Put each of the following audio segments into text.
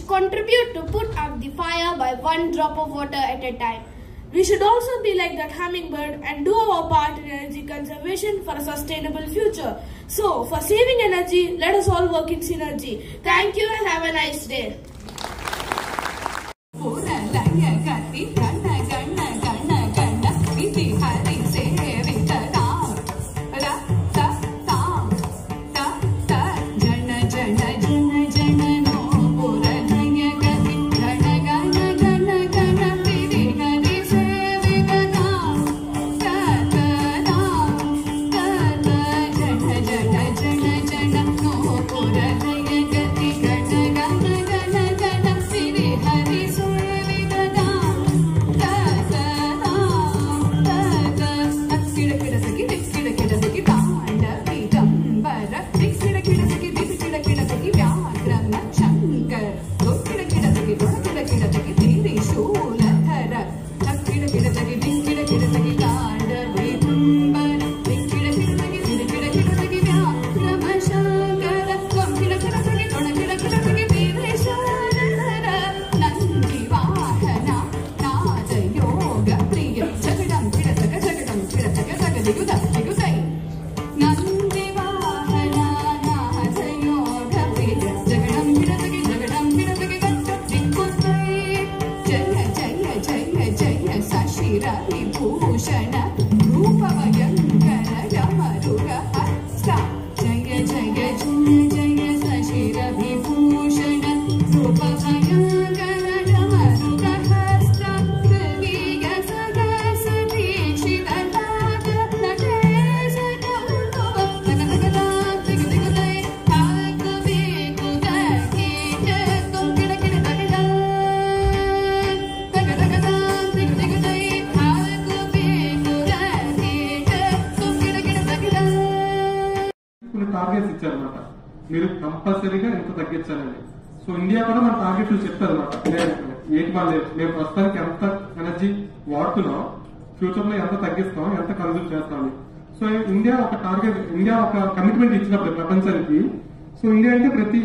which contribute to put out the fire by one drop of water at a time. We should also be like that hummingbird and do our part in energy conservation for a sustainable future. So, for saving energy, let us all work in synergy. Thank you and have a nice day. Targets ఇచ్చారన్నమాట. మీరు కంపల్సరీగా ఎంత తగ్గించాలండి. So India కూడా మన టార్గెట్లు చెప్తారు అనమాట. మేము ప్రస్తుతానికి ఎంత ఎనర్జీ వాడుతున్నాం, ఫ్యూచర్ లో ఎంత తగ్గిస్తాం, ఎంత కన్జ్యూమ్ చేస్తాం. సో ఇండియా ఒక కమిట్మెంట్ ఇచ్చినప్పుడు ప్రపంచానికి, సో ఇండియా అంటే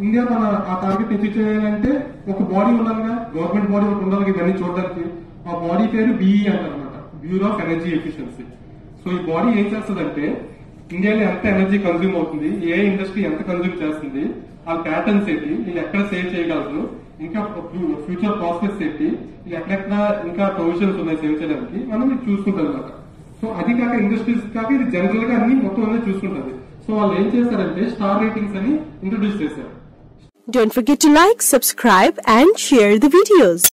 ఇండియా మన ఆ టార్గెట్ అచీవ్ చేయాలంటే ఒక బాడీ ఉండాలిగా, గవర్నమెంట్ బాడీ ఒకటి ఉండాలి ఇవన్నీ చూడడానికి. ఆ బాడీ పేరు BE అంటారనమాట, bureau of energy efficiency. So ఈ బాడీ ఏం చేస్తుందంటే ఇండియాలో ఎంత ఎనర్జీ కన్జ్యూమ్ అవుతుంది, ఏ ఇండస్ట్రీ ఎంత కన్జ్యూమ్ చేస్తుంది, ఆ ప్యాటర్న్స్ ఏంటి, వీళ్ళు ఎక్కడ సేవ్ చేయగలరు, ఇంకా ఫ్యూచర్ ప్రాస్పెక్ట్స్ ఏంటి, ఎక్కడెక్కడ ఇంకా ప్రొవిజన్స్ ఉన్నాయి సేవ్ చేయడానికి, మనం ఇది చూసుకుంటాం అనమాట. సో అది కాక ఇండస్ట్రీస్ కాక ఇది జనరల్ గా అన్ని మొత్తం అనేది చూసుకుంటుంది. సో వాళ్ళు ఏం చేస్తారంటే స్టార్ రేటింగ్స్ అని ఇంట్రొడ్యూస్ చేశారు. Don't forget to like, subscribe and share the videos.